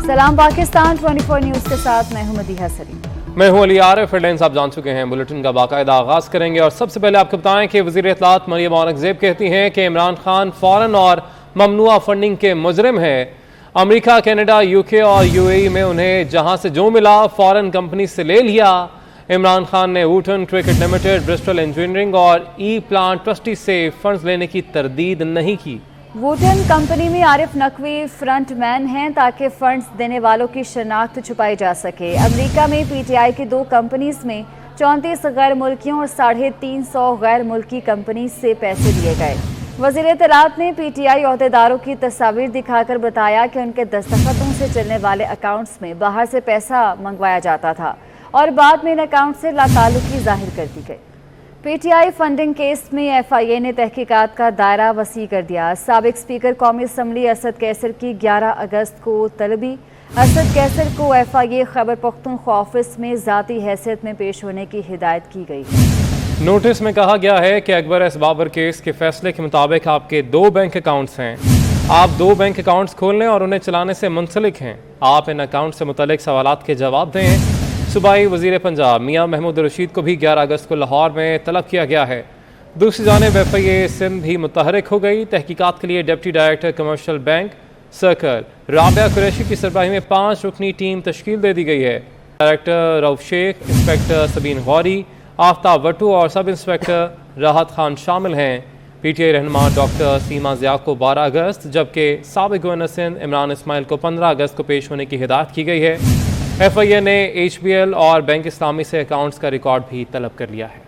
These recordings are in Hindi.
सलाम पाकिस्तान 24 न्यूज के साथ मैं हूं मदीहा सलीम। मैं हूं अली आरिफ। हेडलाइंस आप जान चुके हैं, बुलेटिन का बाकायदा आगाज करेंगे और सबसे पहले आपको बताएं कि वज़ीर इत्तलात मरियम औरंगजेब कहती हैं कि इमरान खान फौरन और ममनुआ फंडिंग के मुजरिम है। अमेरिका, कनाडा, यूके और यूएई में उन्हें जहां से जो मिला फौरन कंपनी से ले लिया। इमरान खान ने Wootton cricket limited, Bristol engineering और ई प्लांट ट्रस्टी से फंड्स लेने की तरदीद नहीं की। वूटन कंपनी में आरिफ नकवी फ्रंट मैन हैं ताकि फंड्स देने वालों की शनाख्त छुपाई जा सके। अमेरिका में पीटीआई की 2 कंपनीज में 34 गैर मुल्कियों और 350 गैर मुल्की कंपनी से पैसे दिए गए। वज़ीर इत्तलात ने पीटीआई अहदेदारों की तस्वीर दिखाकर बताया कि उनके दस्तखतों से चलने वाले अकाउंट्स में बाहर से पैसा मंगवाया जाता था और बाद में इन अकाउंट से लाताल्लुकी जाहिर कर दी गई। पीटीआई फंडिंग केस में एफआईए ने तहकीकात का दायरा वसी कर दिया। साबिक स्पीकर कौमी असम्बली असद कैसर की 11 अगस्त को तलबी। असद कैसर को एफआईए खैबर पख्तूनख्वा ऑफिस में ज़ाती हैसियत में पेश होने की हिदायत की गई। नोटिस में कहा गया है कि अकबर एस बाबर केस के फैसले के मुताबिक आपके 2 बैंक अकाउंट्स हैं। आप 2 बैंक अकाउंट्स खोल लें और उन्हें चलाने से मुंसलिक हैं। आप इन अकाउंट से मुतल्लिक सवालात के जवाब दें। सूबाई वज़ीर पंजाब मियाँ महमूद रशीद को भी 11 अगस्त को लाहौर में तलब किया गया है। दूसरी जानिब एफआईए सिंध भी मुतहरिक हो गई। तहकीकात के लिए deputy director commercial bank circle Rabia Qureshi की सरबराही में 5 रुकनी टीम तश्कील दे दी गई है। डायरेक्टर रऊफ शेख, इंस्पेक्टर सबीन गौरी, आफ्ताब वटू और सब इंस्पेक्टर राहत खान शामिल हैं। पीटीआई रहनुमा डॉक्टर सीमा ज़िया को 12 अगस्त जबकि साबिक गवर्नर सिंध इमरान इस्माइल को 15 अगस्त को पेश होने की हिदायत की गई है। एफआईए ने एचबीएल और बैंक इस्लामी से अकाउंट्स का रिकॉर्ड भी तलब कर लिया है।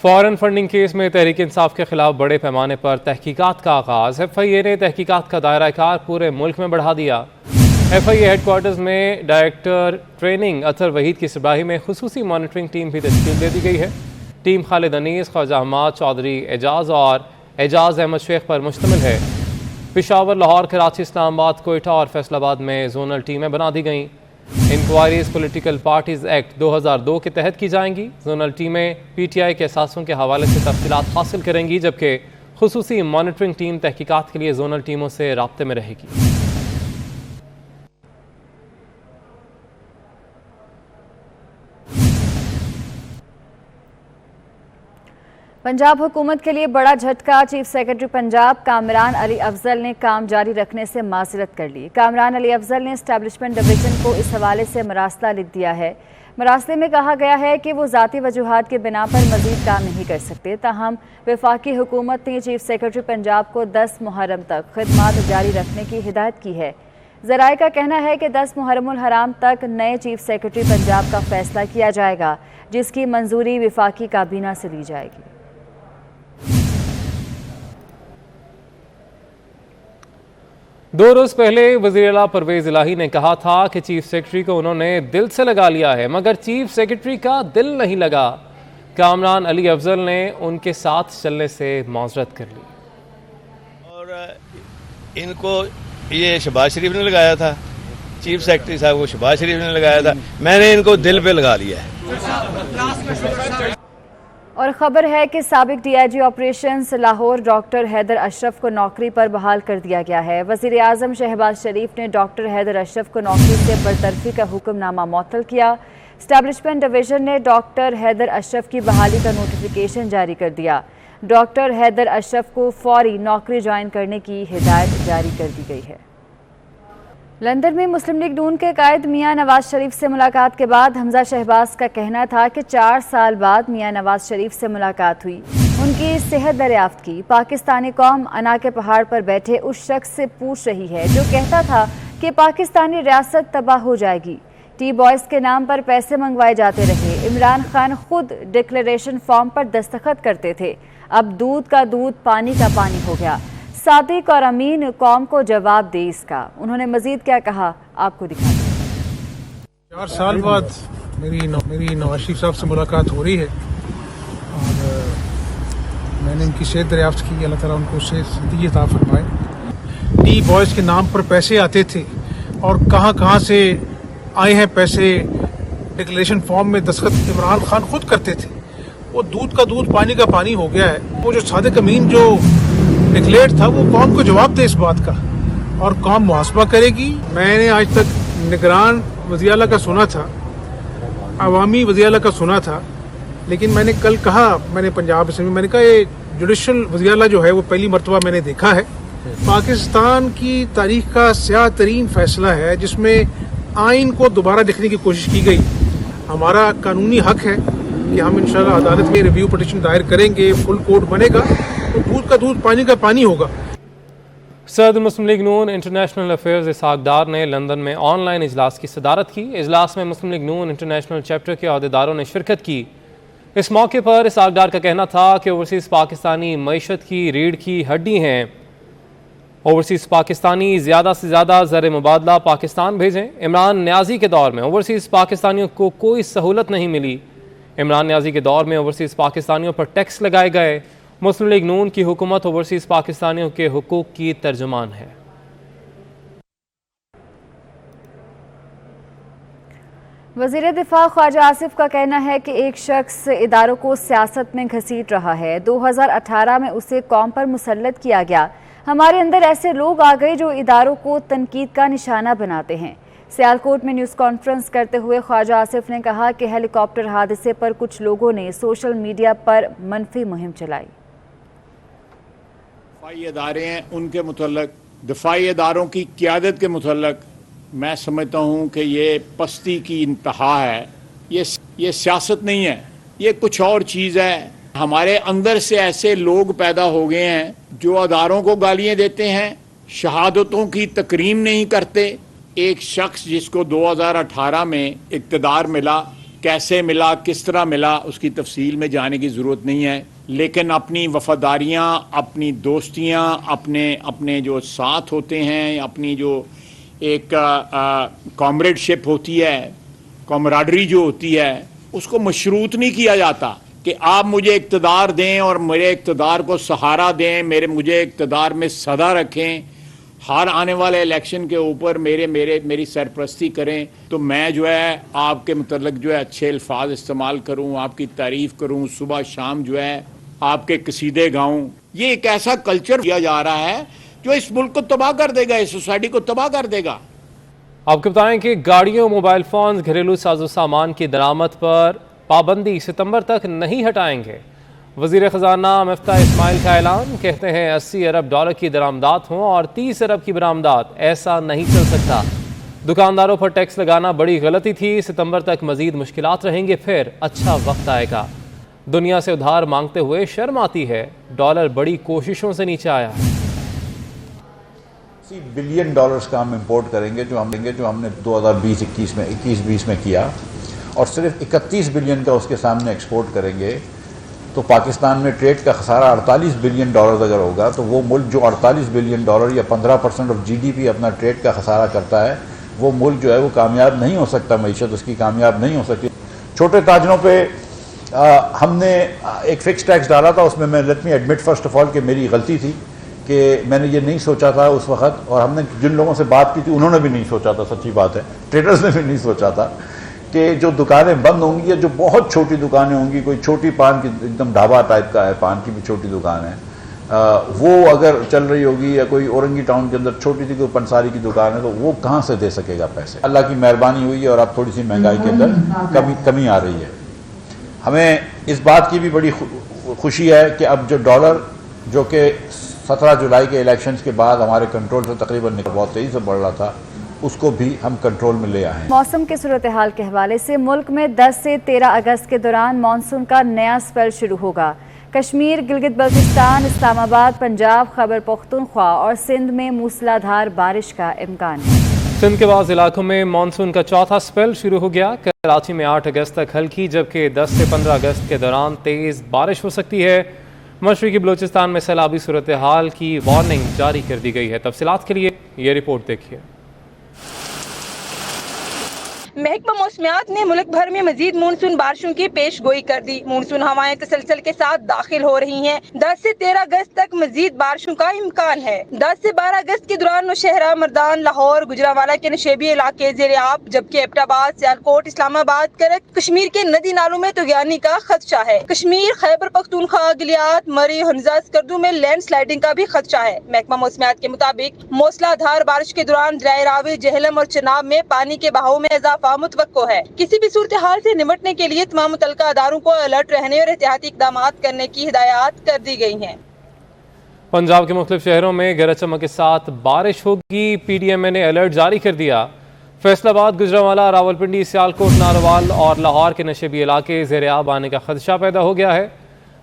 फॉरेन फंडिंग केस में तहरीक इंसाफ के खिलाफ बड़े पैमाने पर तहकीकात का आगाज। एफआईए ने तहकीकात का दायरा कार पूरे मुल्क में बढ़ा दिया। एफआईए हेडक्वार्टर्स में डायरेक्टर ट्रेनिंग अतर वहीद की सरबराही में खुसूसी मॉनिटरिंग टीम भी तश्कील दे दी गई है। टीम खालिद अनीस, ख्वाजा अहमद चौधरी एजाज और एजाज अहमद शेख पर मुश्तमिल है। पेशावर, लाहौर, कराची, इस्लामाबाद, कोयटा और फैसलाबाद में जोनल टीमें बना दी गईं। इंक्वायरीज पॉलिटिकल पार्टीज एक्ट 2002 के तहत की जाएंगी। जोनल टीमें पीटीआई के असासों के हवाले से तफसीलात हासिल करेंगी जबकि खुसूसी मॉनिटरिंग टीम तहकीकात के लिए जोनल टीमों से राब्ते में रहेगी। पंजाब हुकूमत के लिए बड़ा झटका। चीफ सेक्रेटरी पंजाब कामरान अली अफजल ने काम जारी रखने से माजरत कर ली। कामरान अली अफजल ने एस्टैब्लिशमेंट डिवीजन को इस हवाले से मरासला लिख दिया है। मरासले में कहा गया है कि वो ज़ाती वजूहात के बिना पर मजीद काम नहीं कर सकते। ताहम वफाकी हुकूमत ने चीफ सेक्रेटरी पंजाब को 10 मुहर्रम तक खिदमात जारी रखने की हिदायत की है। ज़राए का कहना है कि 10 मुहर्रमुल हराम तक नए चीफ सेक्रेटरी पंजाब का फैसला किया जाएगा जिसकी मंजूरी वफाकी काबीना से ली जाएगी। 2 रोज़ पहले वज़ीर आला परवेज़ इलाही ने कहा था कि चीफ सेक्रेटरी को उन्होंने दिल से लगा लिया है, मगर चीफ सेक्रेटरी का दिल नहीं लगा। कामरान अली अफजल ने उनके साथ चलने से माजरत कर ली और इनको ये शहबाज शरीफ ने लगाया था, चीफ सेक्रेटरी साहब को शहबाज शरीफ ने लगाया था, मैंने इनको दिल पे लगा लिया है। और ख़बर है कि साबिक DIG operations Lahore doctor Haider Ashraf को नौकरी पर बहाल कर दिया गया है। वज़ीर आज़म शहबाज शरीफ ने डॉक्टर हैदर अशरफ को नौकरी से बरतरफी का हुक्मनामा मुअत्तल किया। एस्टैब्लिशमेंट डिवीजन ने डॉक्टर हैदर अशरफ की बहाली का नोटिफिकेशन जारी कर दिया। डॉक्टर हैदर अशरफ को फौरी नौकरी ज्वाइन करने की हिदायत जारी कर दी गई है। लंदन में मुस्लिम लीग नून के कायद मियाँ नवाज शरीफ से मुलाकात के बाद हमजा शहबाज का कहना था कि 4 साल बाद मियाँ नवाज शरीफ से मुलाकात हुई, उनकी सेहत दरियाफ्त की। पाकिस्तानी कौम अना के पहाड़ पर बैठे उस शख्स से पूछ रही है जो कहता था कि पाकिस्तानी रियासत तबाह हो जाएगी। टी बॉयज़ के नाम पर पैसे मंगवाए जाते रहे। इमरान खान खुद डिक्लेरेशन फॉर्म पर दस्तखत करते थे, अब दूध का दूध पानी का पानी हो गया। सादिक और अमीन कौम को जवाब दे इसका। उन्होंने मजीद क्या कहा आपको दिखाते। 4 साल बाद मेरी नवाज शरीफ साहब से मुलाकात हो रही है और मैंने इनकी सेहत दरियाफ्त की। अल्लाह ताला उनको सेहत अता फरमाए। टी बॉयज़ के नाम पर पैसे आते थे और कहाँ से आए हैं पैसे। डिक्लेरेशन फॉर्म में दस्तखत इमरान खान खुद करते थे। वो दूध का दूध पानी का पानी हो गया है। वो जो सादिक अमीन जो डिक्लेयर था वो कौम को जवाब दे इस बात का। और कौम मुहासबा करेगी। मैंने आज तक निगरान वज़ीर आला का सुना था, अवामी वज़ीर आला का सुना था, लेकिन मैंने कल कहा, मैंने पंजाब असेंबली में मैंने कहा ये जुडिशल वज़ीर आला जो है वो पहली मरतबा मैंने देखा है। पाकिस्तान की तारीख का स्याह तरीन फैसला है जिसमें आइन को दोबारा लिखने की कोशिश की गई। हमारा कानूनी हक है कि हम इंशाल्लाह अदालत में रिव्यू पिटीशन दायर करेंगे, फुल कोर्ट बनेगा तो दूध का दूध पानी का पानी होगा। सदर मुस्लिम लीग नून इंटरनेशनल अफेयर्स इसहाक डार ने लंदन में ऑनलाइन इजलास की सदारत की। इजलास में मुस्लिम लीग नून इंटरनेशनल चैप्टर के अहदेदारों ने शिरकत की। इस मौके पर इसहाक डार का कहना था कि ओवरसीज़ पाकिस्तानी मईशत की रीढ़ की हड्डी हैं। ओवरसीज़ पाकिस्तानी ज़्यादा से ज़्यादा ज़र मुबादला पाकिस्तान भेजें। इमरान न्याजी के दौर में ओवरसीज़ पाकिस्तानियों को कोई सहूलत नहीं मिली। इमरान न्याजी के दौर में ओवरसीज़ पाकिस्तानियों पर टैक्स लगाए गए। मुस्लिम लीग नून की हुकूमत ओवरसीज़ पाकिस्तानियों के हुकूक की तर्जुमान है। वज़ीर दिफा ख्वाजा आसिफ का कहना है कि एक शख्स इदारों को सियासत में घसीट रहा है। 2018 में उसे कौम पर मुसल्लत किया गया। हमारे अंदर ऐसे लोग आ गए जो इदारों को तनकीद का निशाना बनाते हैं। सियालकोट में न्यूज़ कॉन्फ्रेंस करते हुए ख्वाजा आसिफ ने कहा कि हेलीकॉप्टर हादसे पर कुछ लोगों ने सोशल मीडिया पर मनफी मुहिम चलाई। दफाई इदारे हैं, उनके मुतल्लक दफाई इदारों की क़यादत के मुतल्लक मैं समझता हूँ कि ये पस्ती की इंतहा है। ये सियासत नहीं है, ये कुछ और चीज़ है। हमारे अंदर से ऐसे लोग पैदा हो गए हैं जो अदारों को गालियाँ देते हैं, शहादतों की तकरीम नहीं करते। एक शख्स जिसको 2018 में इक़्तिदार मिला, कैसे मिला, किस तरह मिला, उसकी तफसील में जाने की ज़रूरत नहीं है, लेकिन अपनी वफादारियाँ, अपनी दोस्तियाँ, अपने जो साथ होते हैं, अपनी जो एक कॉमरेडशिप होती है, कॉमराडरी जो होती है, उसको मशरूत नहीं किया जाता कि आप मुझे इक़्तिदार दें और मेरे इक़्तिदार को सहारा दें, मुझे इक़्तिदार में सदा रखें, हर आने वाले इलेक्शन के ऊपर मेरी सरपरस्ती करें, तो मैं जो है आपके मतलब जो है अच्छे अल्फाज इस्तेमाल करूं, आपकी तारीफ़ करूं, सुबह शाम जो है आपके कसीदे गाऊं। ये एक ऐसा कल्चर किया जा रहा है जो इस मुल्क को तबाह कर देगा, इस सोसाइटी को तबाह कर देगा। आपको बताएं कि गाड़ियों, मोबाइल फ़ोन, घरेलू साजो सामान की दरामद पर पाबंदी सितंबर तक नहीं हटाएंगे। वज़ीर ख़जाना मिफ्ता इस्माइल का ऐलान, कहते हैं 80 अरब डॉलर की दरामदात हों और 30 अरब की बरामदात, ऐसा नहीं चल सकता। दुकानदारों पर टैक्स लगाना बड़ी गलती थी। सितंबर तक मजीद मुश्किलात रहेंगे, फिर अच्छा वक्त आएगा। दुनिया से उधार मांगते हुए शर्म आती है। डॉलर बड़ी कोशिशों से नीचे आया है। $80 बिलियन का हम इंपोर्ट करेंगे जो हमने 2020-21 में किया, और सिर्फ 31 बिलियन का उसके सामने एक्सपोर्ट करेंगे। तो पाकिस्तान में ट्रेड का खसारा $48 बिलियन अगर होगा, तो वो मुल्क जो $48 बिलियन या 15% ऑफ GDP अपना ट्रेड का खसारा करता है, वो मुल्क जो है वो कामयाब नहीं हो सकता, मईशत उसकी कामयाब नहीं हो सकती। छोटे ताजरों पे हमने एक फिक्स टैक्स डाला था, उसमें मैं let me admit first of all कि मेरी गलती थी कि मैंने ये नहीं सोचा था उस वक्त, और हमने जिन लोगों से बात की थी उन्होंने भी नहीं सोचा था, सच्ची बात है, ट्रेडर्स ने भी नहीं सोचा था कि जो दुकानें बंद होंगी या जो बहुत छोटी दुकानें होंगी, कोई छोटी पान की एकदम ढाबा टाइप का है, पान की भी छोटी दुकान है, वो अगर चल रही होगी, या कोई औरंगी टाउन के अंदर छोटी सी कोई पंसारी की दुकान है, तो वो कहाँ से दे सकेगा पैसे। अल्लाह की मेहरबानी हुई है और अब थोड़ी सी महंगाई के अंदर कमी आ रही है। हमें इस बात की भी बड़ी खुशी है कि अब जो डॉलर जो कि 17 जुलाई के इलेक्शंस के बाद हमारे कंट्रोल से तकरीबन बहुत तेज़ी से बढ़ रहा था, उसको भी हम कंट्रोल में ले आए हैं। मौसम के सूरत हाल के हवाले से मुल्क में 10 से 13 अगस्त के दौरान मानसून का नया स्पेल शुरू होगा। कश्मीर, गिलगित बल्तिस्तान, इस्लामाबाद, पंजाब, खैबर पख्तूनख्वा और सिंध में मूसलाधार बारिश का इम्कान है। सिंध के बाद इलाकों में मानसून का चौथा स्पेल शुरू हो गया। कराची में 8 अगस्त तक हल्की, जबकि 10 से 15 अगस्त के दौरान तेज़ बारिश हो सकती है। मशरक़ी बलूचिस्तान में सैलाबी सूरत हाल की वार्निंग जारी कर दी गई है। तफसीलात के लिए ये रिपोर्ट देखिए। महकमा मौसमियात ने मुल्क भर में मजीद मानसून बारिशों की पेश गोई कर दी। मानसून हवाएं तसलसल के साथ दाखिल हो रही हैं। 10 से 13 अगस्त तक मजीद बारिशों का इम्कान है। 10 से 12 अगस्त के दौरान नौशहरा, मर्दान, लाहौर, गुजरांवाला के नशेबी इलाके ज़ेर-ए-आब, जबकि एबटाबाद, सियालकोट, इस्लामाबाद, करक, कश्मीर के नदी नालों में तुगयानी का खदशा है। कश्मीर, खैबर पख्तूनख्वा, गिलियात, मरी, हंजा, स्कर्दू में लैंड स्लाइडिंग का भी खदशा है। महकमा मौसमियात के मुताबिक मूसलाधार बारिश के दौरान दरिया रावी, जेहलम और चनाब में पानी के बहाव में इजाफा मुतवक्को है। किसी भी सूरत हाल से निपटने के लिए तमाम मुतल्लिका अदारों को अलर्ट रहने और एहतियाती इक़दाम करने की हिदायत कर दी गई हैं। पंजाब के मुख्तलिफ शहरों में गरज चमक के साथ बारिश होगी। PDMA ने अलर्ट जारी कर दिया। फैसलाबाद, गुजरांवाला, रावलपिंडी, सियालकोट, नारोवाल और लाहौर के नशेबी इलाके ज़ेर-ए-आब आने का खदशा पैदा हो गया है।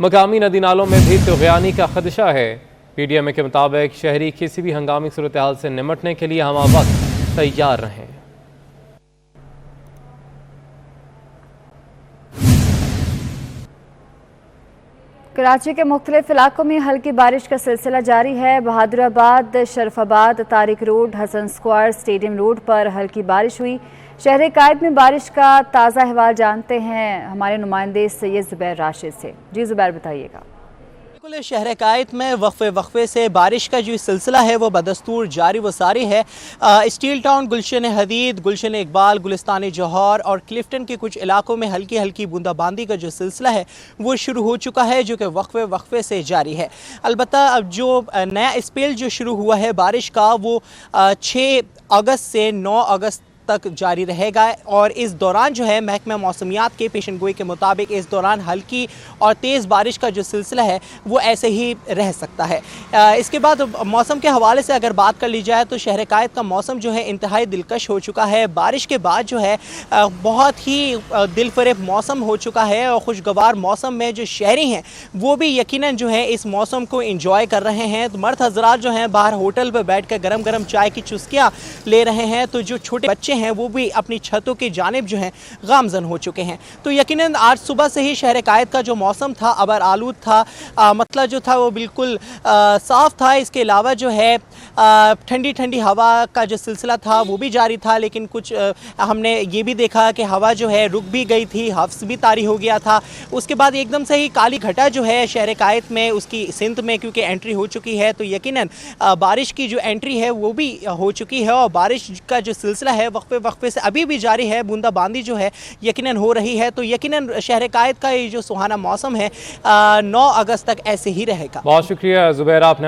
मकामी नदी नालों में भी तुग़यानी का खदशा है। PDMA के मुताबिक शहरी किसी भी हंगामी सूरत हाल से निपटने के लिए हमा वक्त तैयार रहें। कराची के मुख्तलिफ इलाकों में हल्की बारिश का सिलसिला जारी है। Bahadurabad, Sharafabad, Tariq road, Hasan square, stadium road पर हल्की बारिश हुई। शहर कायद में बारिश का ताज़ा अहवाल जानते हैं हमारे नुमाइंदे सैयद ज़ुबैर राशिद से। जी ज़ुबैर, बताइएगा। बिल्कुल, शहर कायद में वक्फे से बारिश का जो सिलसिला है वो बदस्तूर जारी व सारी है। स्टील टाउन, गुलशन हदीद, गुलशन इकबाल, गुलिस्तान जौहर और क्लिफ्टन के कुछ इलाकों में हल्की हल्की बूंदाबांदी का जो सिलसिला है वो शुरू हो चुका है, जो कि वक्फे से जारी है। अलबत्ता अब जो नया स्पेल जो शुरू हुआ है बारिश का वो 6 अगस्त से 9 अगस्त तक जारी रहेगा और इस दौरान जो है महकमा मौसमियात के पेशन गोई के मुताबिक इस दौरान हल्की और तेज़ बारिश का जो सिलसिला है वो ऐसे ही रह सकता है। इसके बाद मौसम के हवाले से अगर बात कर ली जाए तो शहर कायद का मौसम जो है इंतहाई दिलकश हो चुका है। बारिश के बाद जो है बहुत ही दिलफरेब मौसम हो चुका है और खुशगवार मौसम में जो शहरी हैं वो भी यकीनन जो है इस मौसम को इंजॉय कर रहे हैं। तो मर्द हजरात जो हैं बाहर होटल पर बैठ कर गरम गरम चाय की चुस्कियाँ ले रहे हैं, तो जो छोटे बच्चे हैं वो भी अपनी छतों की जानिब जो हैं गामजन हो चुके हैं। तो यकीनन आज सुबह से ही शहर कायद का जो मौसम था अबर आलूद था, मतलब जो था वो बिल्कुल साफ़ था। इसके अलावा जो है ठंडी ठंडी हवा का जो सिलसिला था वो भी जारी था, लेकिन कुछ हमने ये भी देखा कि हवा जो है रुक भी गई थी, हफ्स भी तारी हो गया था। उसके बाद एकदम से ही काली घटा जो है शहर कायद में उसकी सिंध में क्योंकि एंट्री हो चुकी है, तो यकीनन बारिश की जो एंट्री है वो भी हो चुकी है और बारिश का जो सिलसिला है वक्फे से अभी भी जारी है। बूंदाबांदी जो है यकीनन हो रही है। तो यकीनन शहर कायद का ये जो सुहाना मौसम है 9 अगस्त तक ऐसे ही रहेगा। बहुत शुक्रिया ज़ुबैर, आपने